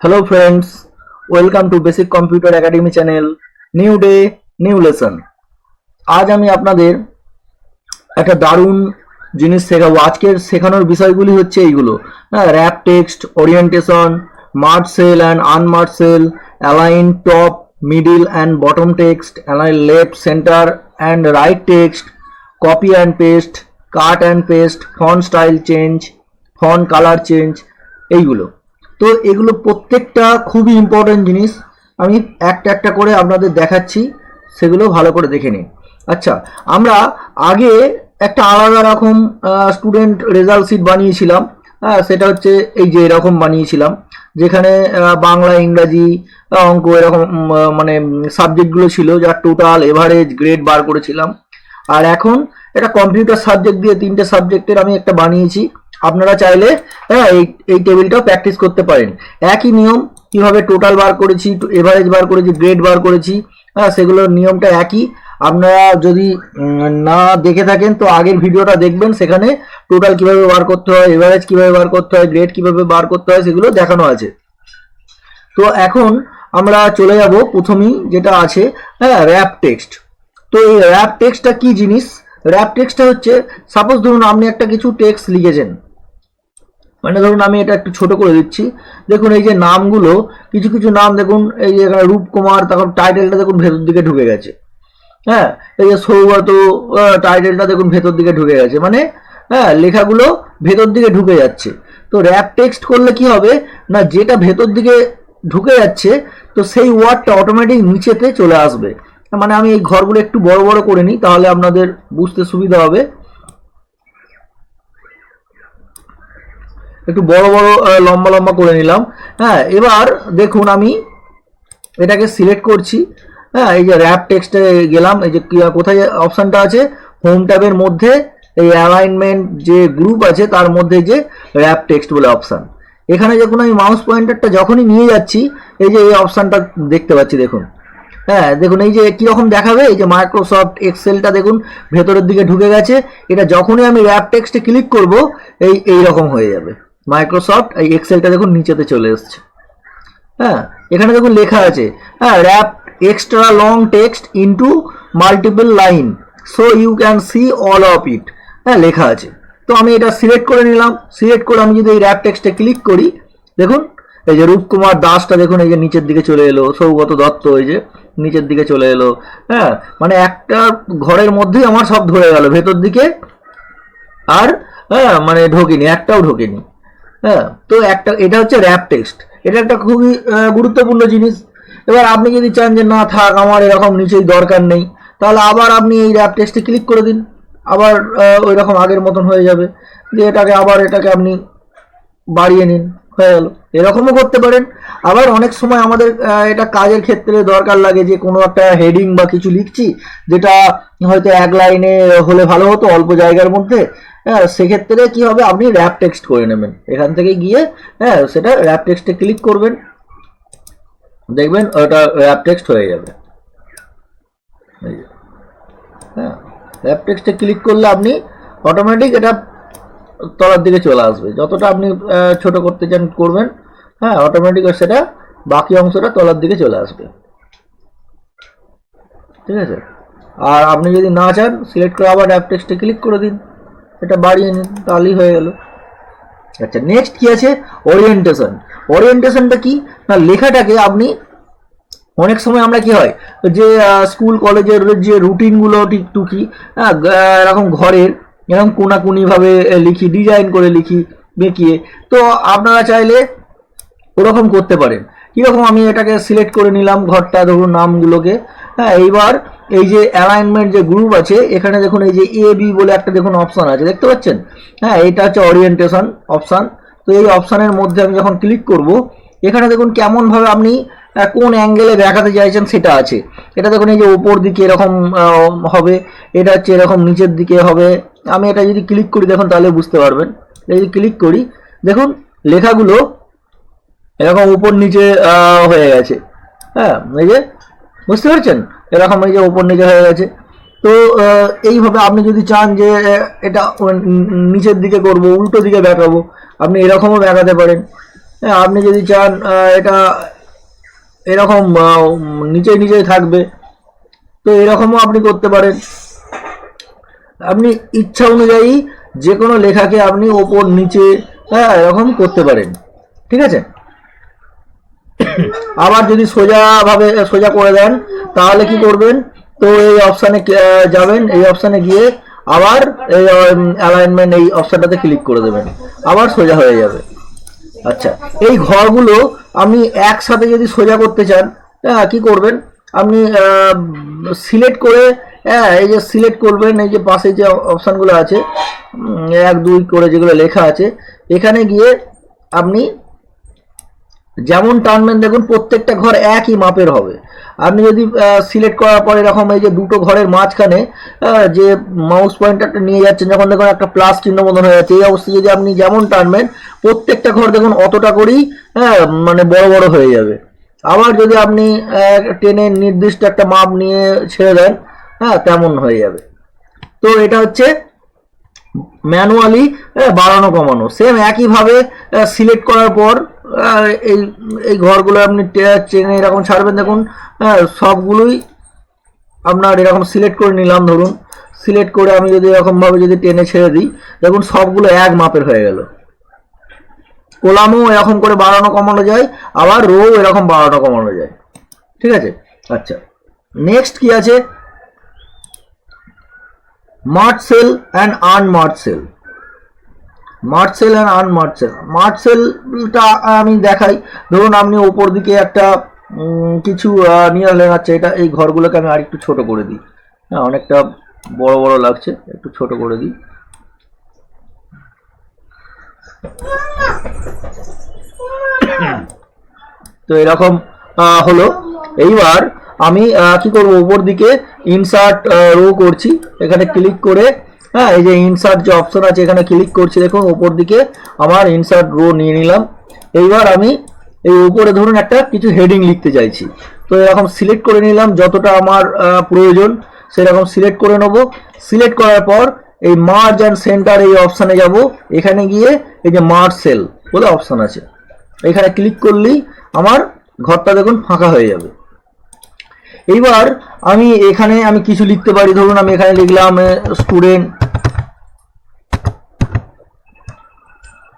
Hello friends, welcome to basic computer academy channel. New day new lesson. আজ আমি আপনাদের একটা দারুণ জিনিস শেখাবো। আজকের শেখানোর বিষয়গুলি হচ্ছে এইগুলো: wrap text, orientation, merge cell and unmerge cell, align top, middle and bottom text, align left, centre and right text, copy and paste, cut and paste, font style change, font colour change, এইগুলো। তো এগুলো প্রত্যেকটা খুবই important জিনিস। আমি একটা একটা করে আপনাদের দেখাচ্ছি, সেগুলো ভালো করে দেখে নিন। আচ্ছা, আমরা আগে একটা আলাদা রকম স্টুডেন্ট রেজাল্ট শিট বানিয়েছিলাম। সেটা হচ্ছে এই যে এরকম বানিয়েছিলাম, যেখানে বাংলা, ইংরাজি, অঙ্ক এরকম মানে সাবজেক্টগুলো ছিল, যার টোটাল এভারেজ গ্রেড বার করেছিলাম। আর এখন এটা কম্পিউটার সাবজেক্ট দিয়ে 3টে সাবজেক্টের আমি একটা বানিয়েছি। আপনারা চাইলে এই টেবিলটাও প্র্যাকটিস করতে পারেন। একই নিয়ম, কিভাবে টোটাল বার করেছি, এভারেজ বার করেছি, গ্রেড বার করেছি, সেগুলোর নিয়মটা একই। আপনারা যদি না দেখে থাকেন তো আগের ভিডিওটা দেখবেন, সেখানে টোটাল কিভাবে বার করতে হয়, এভারেজ কিভাবে বার করতে হয়, গ্রেড কিভাবে বার করতে হয়, সেগুলো দেখানো আছে। তো এখন আমরা চলে যাব প্রথমেই যেটা আছে, র্যাপ টেক্সট। তো এই র্যাপ টেক্সটটা কি জিনিস? র্যাপ টেক্সটটা হচ্ছে, সাপোজ ধরুন আপনি একটা কিছু টেক্সট লিখেছেন, মানে ধরুন আমি এটা একটু ছোট করে দিচ্ছি। দেখুন এই যে নামগুলো, কিছু কিছু নাম দেখুন, এই যে এখানে রূপকুমার, তখন টাইটেলটা দেখুন ভেতর দিকে ঢুকে গেছে। হ্যাঁ, এই যে সৌগত, টাইটেলটা দেখুন ভেতর দিকে ঢুকে গেছে, মানে লেখাগুলো ভেতর দিকে ঢুকে যাচ্ছে। তো র্যাপ টেক্সট করলে কি হবে না, যেটা ভেতর দিকে ঢুকে যাচ্ছে তো সেই ওয়ার্ডটা অটোমেটিক নিচেতে চলে আসবে। মানে আমি এই ঘরগুলো একটু বড় বড় করে নিই, তাহলে আপনাদের বুঝতে সুবিধা হবে। একটু বড় বড় লম্বা লম্বা করে নিলাম। হ্যাঁ, এবার দেখুন আমি এটাকে সিলেক্ট করছি। হ্যাঁ, এই যে র্যাপ টেক্সটে গেলাম, এই যে কোথায় অপশানটা আছে, হোম ট্যাবের মধ্যে এই অ্যালাইনমেন্ট যে গ্রুপ আছে তার মধ্যে যে র্যাপ টেক্সট বলে অপশান, এখানে যখন আমি মাউস পয়েন্টারটা যখনই নিয়ে যাচ্ছি, এই যে এই অপশানটা দেখতে পাচ্ছি দেখুন। হ্যাঁ, দেখুন এই যে কীরকম দেখাবে, এই যে মাইক্রোসফট এক্সেলটা দেখুন ভেতরের দিকে ঢুকে গেছে। এটা যখনই আমি র্যাপ টেক্সটে ক্লিক করব, এই রকম হয়ে যাবে। মাইক্রোসফট এই এক্সেলটা দেখুন নিচেতে চলে এসছে। হ্যাঁ, এখানে দেখুন লেখা আছে, wrap extra long text into multiple line so you can see all of it. হ্যাঁ, লেখা আছে। তো আমি এটা সিলেক্ট করে নিলাম। সিলেক্ট করে আমি যদি এই র্যাপ টেক্সটে ক্লিক করি, দেখুন এই যে রূপকুমার দাসটা দেখুন এই যে নিচের দিকে চলে এলো, সৌগত দত্ত এই যে নিচের দিকে চলে এলো। হ্যাঁ, মানে একটা ঘরের মধ্যেই আমার সব ধরে গেল ভেতর দিকে, আর মানে ঢোকেনি, একটাও ঢোকেনি। হ্যাঁ, তো এটা হচ্ছে র্যাপ টেক্সট। এটা একটা খুবই গুরুত্বপূর্ণ জিনিস। এবার আপনি যদি চান যে না থাক, আমার এরকম নিচেই দরকার নেই, তাহলে আবার আপনি এই র্যাপ টেক্সটে ক্লিক করে দিন, আবার ওই রকম আগের মতন হয়ে যাবে। দিয়ে এটাকে আপনি বাড়িয়ে নিন, হয়ে গেল। এরকমও করতে পারেন। আবার অনেক সময় আমাদের এটা কাজের ক্ষেত্রে দরকার লাগে, যে কোনো একটা হেডিং বা কিছু লিখছি, যেটা হয়তো এক লাইনে হলে ভালো হতো অল্প জায়গার মধ্যে। হ্যাঁ, সেক্ষেত্রে কি হবে, আপনি র্যাপ টেক্সট করে নেবেন এখান থেকে গিয়ে। হ্যাঁ, সেটা র্যাপ টেক্সটে ক্লিক করবেন, দেখবেন ওটা র্যাপ টেক্সট হয়ে যাবে। হ্যাঁ, র্যাপ টেক্সটে ক্লিক করলে আপনি অটোমেটিক এটা তলার দিকে চলে আসবে। যতটা আপনি ছোট করতে চান করবেন। হ্যাঁ, অটোমেটিক সেটা বাকি অংশটা তলার দিকে চলে আসবে। ঠিক আছে। আর আপনি যদি না চান, সিলেক্ট করে আবার র্যাপ টেক্সটে ক্লিক করে দিন, এটা বাড়িয়ে নিন, তাহলেই হয়ে গেল। আচ্ছা, নেক্সট কি আছে, ওরিয়েন্টেশন। ওরিয়েন্টেশনটা কি না, লেখাটাকে আপনি অনেক সময় আমরা কি হয় যে স্কুল কলেজের যে রুটিনগুলো টুকি, এরকম ঘরের এরকম কোনাকুনিভাবে লিখি, ডিজাইন করে লিখি বেঁকিয়ে। তো আপনারা চাইলে ওরকম করতে পারেন। কীরকম, আমি এটাকে সিলেক্ট করে নিলাম ঘরটা, ধরুন নামগুলোকে। হ্যাঁ, এইবার এই যে অ্যালাইনমেন্ট যে গ্রুপ আছে, এখানে দেখুন এই যে এ বি বলে একটা দেখুন অপশান আছে, দেখতে পাচ্ছেন? হ্যাঁ, এটা হচ্ছে ওরিয়েন্টেশন অপশান। তো এই অপশানের মধ্যে আমি যখন ক্লিক করব, এখানে দেখুন কেমনভাবে আপনি কোন অ্যাঙ্গেলে দেখাতে চাইছেন সেটা আছে। এটা দেখুন এই যে ওপর দিকে এরকম হবে, এটা হচ্ছে এরকম নিচের দিকে হবে। আমি এটা যদি ক্লিক করি দেখুন, তাহলে বুঝতে পারবেন। যদি ক্লিক করি দেখুন লেখাগুলো এরকম উপর নিচে হয়ে গেছে। হ্যাঁ, এই যে বুঝতে পারছেন, এরকম এই যে উপর নিচে হয়ে গেছে। তো এইভাবে আপনি যদি চান যে এটা নিচের দিকে করব, উল্টো দিকে বেঁকাবো, আপনি এরকমও বেঁকাতে পারেন। হ্যাঁ, আপনি যদি চান এটা এরকম নিচে নিচেই থাকবে, তো এরকমও আপনি করতে পারেন। আপনি ইচ্ছা অনুযায়ী যে কোনো লেখাকে আপনি ওপর নিচে হ্যাঁ এরকম করতে পারেন, ঠিক আছে। আবার যদি সোজা করে দেন তাহলে কি করবেন, তো এই অপশানে যাবেন, এই অপশানে গিয়ে আবার এই অ্যালাইনমেন্ট এই অপশানটাতে ক্লিক করে দেবেন, আবার সোজা হয়ে যাবে। আচ্ছা, এই ঘরগুলো আপনি একসাথে যদি সোজা করতে চান, হ্যাঁ কি করবেন, আপনি সিলেক্ট করে হ্যাঁ এই যে সিলেক্ট করবেন, এই যে পাশে যে অপশানগুলো আছে 1 2 করে যেগুলো লেখা আছে, এখানে গিয়ে আপনি যেমন টানবেন দেখুন প্রত্যেকটা ঘর একই মাপের হবে। আপনি যদি সিলেক্ট করার পর এরকম এই যে দুটো ঘরের মাঝখানে যে মাউস পয়েন্টারটা নিয়ে যাচ্ছেন, যখন দেখুন একটা প্লাস চিহ্ন মতন হয়ে যাচ্ছে, এই অবস্থায় যদি আপনি যেমন টানবেন প্রত্যেকটা ঘর দেখুন অতটা করেই হ্যাঁ মানে বড় বড় হয়ে যাবে। আবার যদি আপনি টেনে নির্দিষ্ট একটা মাপ নিয়ে ছেড়ে দেন, হ্যাঁ তেমন হয়ে যাবে। তো এটা হচ্ছে ম্যানুয়ালি বাড়ানো কমানো। সেম একইভাবে সিলেক্ট করার পর এই এই ঘরগুলো আপনি চেনে এরকম ছাড়বেন, দেখুন সবগুলোই আপনার এরকম সিলেক্ট করে নিলাম, ধরুন সিলেক্ট করে আমি যদি এরকমভাবে যদি টেনে ছেড়ে দিই, দেখুন সবগুলো এক মাপের হয়ে গেল। কলামও এরকম করে বাড়ানো কমানো যায়, আবার রো এরকম বাড়ানো কমানো যায়, ঠিক আছে। আচ্ছা, নেক্সট কি আছে, merge cell and unmerge cell. Merge cell and unmerge cell, merge সেলটা আমি দেখাই। ধরুন আপনি ওপর দিকে একটা কিছু নিয়ে এলেন, আচ্ছা এটা এই ঘরগুলোকে আমি আরেকটু ছোট করে দিই, হ্যাঁ অনেকটা বড় বড় লাগছে, একটু ছোট করে দিই। তো এরকম হলো। এইবার আমি কি করব, উপর দিকে ইনসার্ট রো করছি, এখানে ক্লিক করে হ্যাঁ এই যে ইনসার্ট যে অপশন আছে এখানে ক্লিক করছি, দেখুন উপর দিকে আমার ইনসার্ট রো নিয়ে নিলাম। এইবার আমি এই উপরে ধরুন একটা কিছু হেডিং লিখতে চাইছি, তো এরকম সিলেক্ট করে নিলাম, যতটা আমার প্রয়োজন সেরকম সিলেক্ট করে নেব। সিলেক্ট করার পর এই মার্জ অ্যান্ড সেন্টার এই অপশানে যাব, এখানে গিয়ে এই যে মার্জ সেল বলে অপশান আছে, এখানে ক্লিক করলেই আমার ঘরটা দেখুন ফাঁকা হয়ে যাবে। এইবার আমি এখানে আমি কিছু লিখতে পারি, ধরুন আমি এখানে লিখলাম স্টুডেন্ট,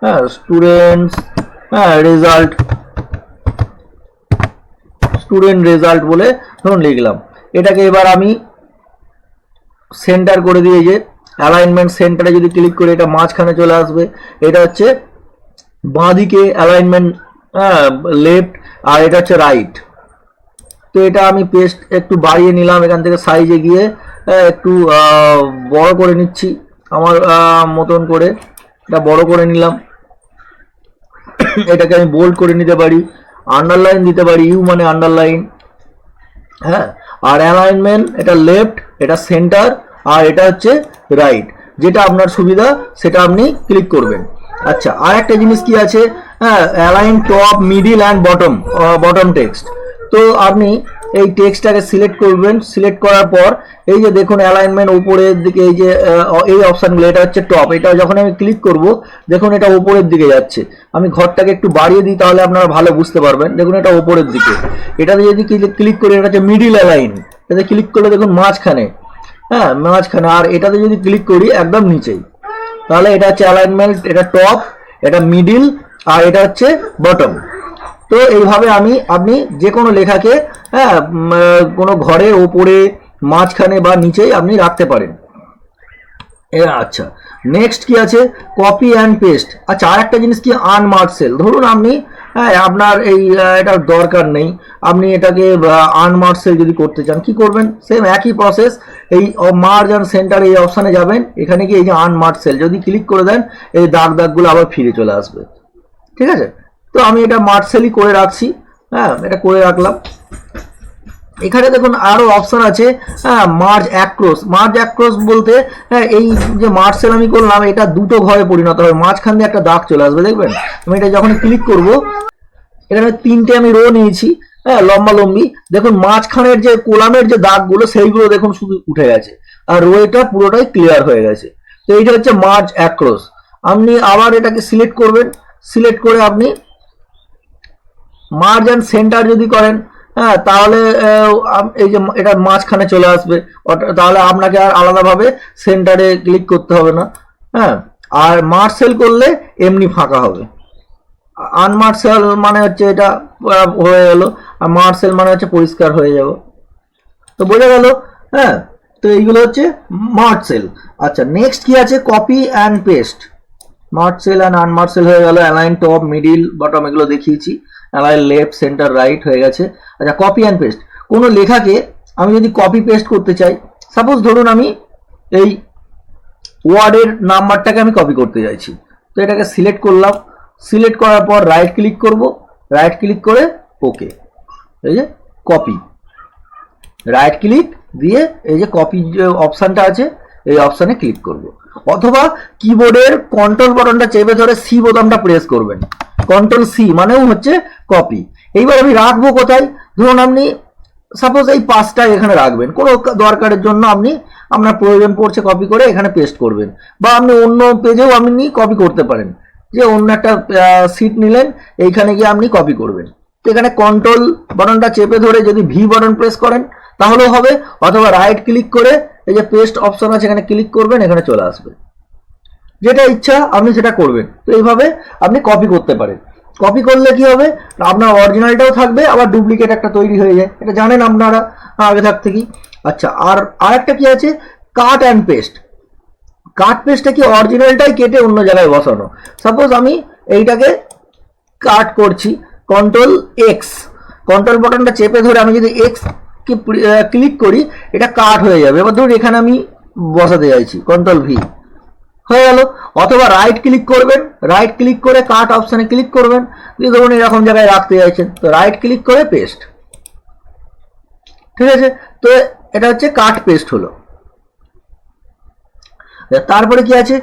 হ্যাঁ স্টুডেন্টস হ্যাঁ রেজাল্ট, স্টুডেন্ট রেজাল্ট বলে ধরুন লিখলাম। এটাকে এবার আমি সেন্টার করে দিয়ে, যে অ্যালাইনমেন্ট সেন্টারে যদি ক্লিক করে এটা মাঝখানে চলে আসবে, এটা হচ্ছে বাঁদিকে অ্যালাইনমেন্ট লেফট, আর এটা হচ্ছে রাইট। তো এটা আমি পেস্ট একটু বাড়িয়ে নিলাম, এখান থেকে সাইজে গিয়ে একটু বড় করে নিচ্ছি আমার মতন করে, এটা বড় করে নিলাম। এটাকে আমি বোল্ড করে নিতে পারি, আন্ডারলাইন দিতে পারি, ইউ মানে আন্ডারলাইন, হ্যাঁ। আর অ্যালাইনমেন্ট এটা লেফট, এটা সেন্টার, আর এটা হচ্ছে রাইট, যেটা আপনার সুবিধা সেটা আপনি ক্লিক করবেন। আচ্ছা, আর একটা জিনিস কি আছে, হ্যাঁ align top middle and bottom text. তো আপনি এই টেক্সটটাকে সিলেক্ট করবেন, সিলেক্ট করার পর এই যে দেখুন অ্যালাইনমেন্ট উপরের দিকে এই যে এই অপশানগুলো, এটা হচ্ছে টপ, এটা যখন আমি ক্লিক করব দেখুন এটা উপরের দিকে যাচ্ছে। আমি ঘরটাকে একটু বাড়িয়ে দিই তাহলে আপনারা ভালো বুঝতে পারবেন, দেখুন এটা উপরের দিকে। এটাতে যদি ক্লিক করি এটা হচ্ছে মিডিল অ্যালাইন, এটাতে ক্লিক করলে দেখুন মাঝখানে, হ্যাঁ মাঝখানে। আর এটাতে যদি ক্লিক করি একদম নিচেই, তাহলে এটা হচ্ছে অ্যালাইনমেন্ট, এটা টপ, এটা মিডিল, আর এটা হচ্ছে বটম। তো এইভাবে আপনি যে কোনো লেখাকে হ্যাঁ কোনো ঘরে ওপরে মাঝখানে বা নিচেই আপনি রাখতে পারেন। আচ্ছা, নেক্সট কি আছে, কপি অ্যান্ড পেস্ট। আচ্ছা, আর একটা জিনিস কি, আনমার্জ সেল। ধরুন আপনি হ্যাঁ আপনার এই এটার দরকার নেই, আপনি এটাকে আনমার্জ সেল যদি করতে চান কি করবেন, সেম একই প্রসেস, এই মার্জ অ্যান্ড সেন্টার এই অপশানে যাবেন, এখানে গিয়ে এই যে আনমার্জ সেল যদি ক্লিক করে দেন এই দাগগুলো আবার ফিরে চলে আসবে, ঠিক আছে। তো আমি এটা মার্জ সেলই করে রাখছি, হ্যাঁ এটা করে রাখলাম। এখানে দেখুন আরো অপশন আছে, হ্যাঁ মার্জ অ্যাক্রস। মার্জ অ্যাক্রস বলতে হ্যাঁ এই যে মার্জ সেল আমি করলাম এটা দুটো ঘরে পরিণত হবে, মাঝখান দিয়ে একটা দাগ চলে আসবে, দেখবেন। আমি এটা যখন ক্লিক করব, এখানে 3টে আমি রো নিয়েছি, হ্যাঁ লম্বা লম্বি, দেখুন মাঝখানের যে কোলামের যে দাগগুলো সেইগুলো দেখুন শুধু উঠে গেছে, আর রোটা পুরোটাই ক্লিয়ার হয়ে গেছে। তো এইটা হচ্ছে মার্জ অ্যাক্রস। আপনি আবার এটাকে সিলেক্ট করবেন, সিলেক্ট করে আপনি মার্জ অ্যান্ড সেন্টার যদি করেন, হ্যাঁ, তাহলে এই যে এটা মাঝখানে চলে আসবে, তাহলে আপনাকে আর আলাদাভাবে সেন্টারে ক্লিক করতে হবে না। হ্যাঁ, আর মার্জ সেল করলে এমনি ফাঁকা হবে। আনমার্জ সেল মানে হচ্ছে এটা হয়ে গেল, আর মার্জ সেল মানে হচ্ছে পরিষ্কার হয়ে যাব। তো বোঝা গেল। হ্যাঁ, তো এইগুলো হচ্ছে মার্জ সেল। আচ্ছা, নেক্সট কি আছে? Copy and paste. Merge cell and unmerge cell হয়ে গেল। অ্যালাইন টপ, মিডিল, বটম এগুলো দেখিয়েছি। অ্যালাইন লেফট, সেন্টার, রাইট হয়ে গেছে। আচ্ছা, কপি অ্যান্ড পেস্ট। কোনো লেখাকে আমি যদি কপি পেস্ট করতে চাই, সাপোজ ধরুন আমি এই ওয়ার্ডের নাম্বারটাকে আমি কপি করতে চাইছি, তো এটাকে সিলেক্ট করলাম। সিলেক্ট করার পর রাইট ক্লিক করব, রাইট ক্লিক করে ওকে, এই যে কপি, রাইট ক্লিক দিয়ে এই যে কপি যে অপশানটা আছে এই অপশানে ক্লিক করব। অথবা কিবোর্ডের কন্ট্রোল বাটনটা চেপে ধরে সি বোতামটা প্রেস করবেন, কন্ট্রোল সি মানেও হচ্ছে কপি। এইবার আমি রাখবো কোথায়? ধরুন আপনি সাপোজ এই পাঁচটা এখানে রাখবেন, কোনো দরকারের জন্য আপনি আপনার প্রয়োজন পড়ছে কপি করে এখানে পেস্ট করবেন, বা আপনি অন্য পেজেও আপনি কপি করতে পারেন, যে অন্য একটা সিট নিলেন, এইখানে গিয়ে আপনি কপি করবেন। তো এখানে কন্ট্রোল বাটনটা চেপে ধরে যদি ভি বাটন প্রেস করেন তাহলেও হবে, অথবা রাইট ক্লিক করে এই যে পেস্ট অপশন আছে এখানে ক্লিক করবেন, এখানে চলে আসবে। যেটা ইচ্ছা আপনি সেটা করবেন। তো এইভাবে আপনি কপি করতে পারেন। কপি করলে কি হবে? আপনার অরিজিনালটাও থাকবে, আবার ডুপ্লিকেট একটা তৈরি হয়ে যায়, এটা জানেন আপনারা আগে থাক থেকেই। আচ্ছা, আর আরেকটা কি আছে? কাট অ্যান্ড পেস্ট। কাট পেস্টটা কি? অরিজিনালটাই কেটে অন্য জায়গায় বসানো। সাপোজ আমি এইটাকে কাট করছি, কন্ট্রোল এক্স, কন্ট্রোল বাটনটা চেপে ধরে আমি যদি এক্স কে ক্লিক করি, এটা কাট হয়ে যাবে। এবার ধরুন এখানে আমি বসাতে চাইছি, কন্ট্রোল ভি হয়ে গেল। অথবা রাইট ক্লিক করবেন, রাইট ক্লিক করে কাট অপশানে ক্লিক করবেন, যদি ধরুন এরকম জায়গায় রাখতে চাইছেন তো রাইট ক্লিক করে পেস্ট। ঠিক আছে, তো এটা হচ্ছে কাট পেস্ট হলো। তারপরে কি আছে?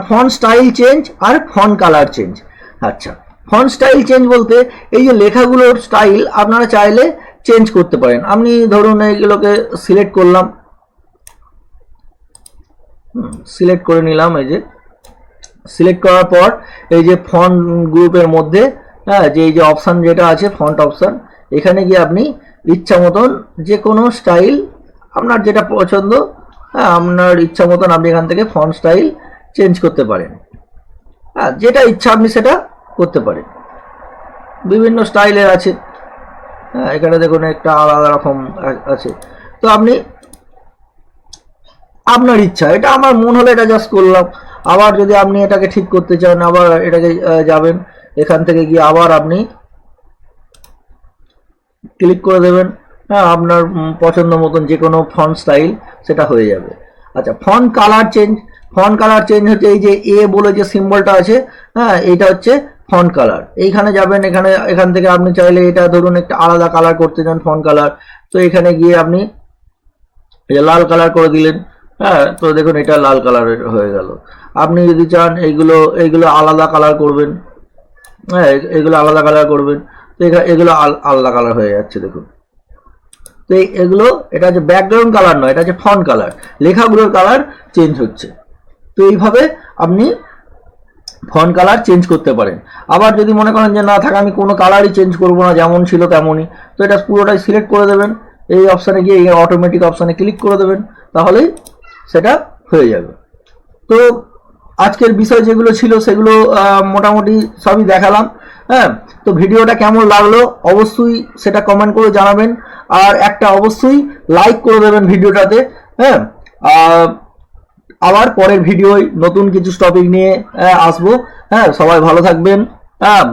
ফন্ট স্টাইল চেঞ্জ আর ফন্ট কালার চেঞ্জ। আচ্ছা, ফন্ট স্টাইল চেঞ্জ বলতে এই যে লেখাগুলোর স্টাইল আপনারা চাইলে চেঞ্জ করতে পারেন। আপনি ধরুন এইগুলোকে সিলেক্ট করলাম, সিলেক্ট করে নিলাম, এই যে সিলেক্ট করার পর এই যে ফন্ট গ্রুপের মধ্যে, হ্যাঁ, যে এই যে অপশান যেটা আছে ফন্ট অপশান, এখানে গিয়ে আপনি ইচ্ছা মতন যে কোনো স্টাইল আপনার যেটা পছন্দ, হ্যাঁ, আপনার ইচ্ছা মতন আপনি এখান থেকে ফন্ট স্টাইল চেঞ্জ করতে পারেন। হ্যাঁ, যেটা ইচ্ছা আপনি সেটা করতে পারেন। বিভিন্ন স্টাইলের আছে, হ্যাঁ, এখানে দেখুন একটা আলাদা রকম আছে। তো আপনি আপনার ইচ্ছা, এটা আমার মন হলে এটা জাস্ট করলাম। আবার যদি আপনি এটাকে ঠিক করতে চান, আবার এটাকে যাবেন, এখান থেকে গিয়ে আবার আপনি ক্লিক করে দেবেন। হ্যাঁ, আপনার পছন্দ মতন যে কোনো ফন্ট স্টাইল সেটা হয়ে যাবে। আচ্ছা, font colour change. Font colour change হচ্ছে এই যে এ বলে যে সিম্বলটা আছে, হ্যাঁ, এইটা হচ্ছে ফন্ট কালার। এইখানে যাবেন, এখান থেকে আপনি চাইলে এটা ধরুন একটা আলাদা কালার করতে চান ফন্ট কালার, তো এখানে গিয়ে আপনি লাল কালার করে দিলেন। হ্যাঁ, তো দেখুন এটা লাল কালারের হয়ে গেল। আপনি যদি চান এইগুলো আলাদা কালার করবেন, হ্যাঁ, এগুলো আলাদা কালার করবেন, তো এগুলো আলাদা কালার হয়ে যাচ্ছে দেখুন। তো এগুলো, এটা হচ্ছে ব্যাকগ্রাউন্ড কালার নয়, এটা হচ্ছে ফন্ট কালার, লেখাগুলোর কালার চেঞ্জ হচ্ছে। তো এইভাবে আপনি ফন্ট কালার চেঞ্জ করতে পারেন। আবার যদি মনে করেন যে না থাক আমি কোনো কালারই চেঞ্জ করবো না, যেমন ছিল তেমনই, তো এটা পুরোটাই সিলেক্ট করে দেবেন, এই অপশানে গিয়ে এই অটোমেটিক অপশানে ক্লিক করে দেবেন, তাহলেই সেটা হয়ে যাবে। তো আজকের বিষয় যেগুলো ছিল সেগুলো মোটামুটি সবই দেখালাম। হ্যাঁ, তো ভিডিওটা কেমন লাগলো অবশ্যই সেটা কমেন্ট করে জানাবেন, আর একটা অবশ্যই লাইক করে দেবেন ভিডিওটাতে। হ্যাঁ, আবার পরের ভিডিওয় নতুন কিছু টপিক নিয়ে আসবো। হ্যাঁ, সবাই ভালো থাকবেন। হ্যাঁ।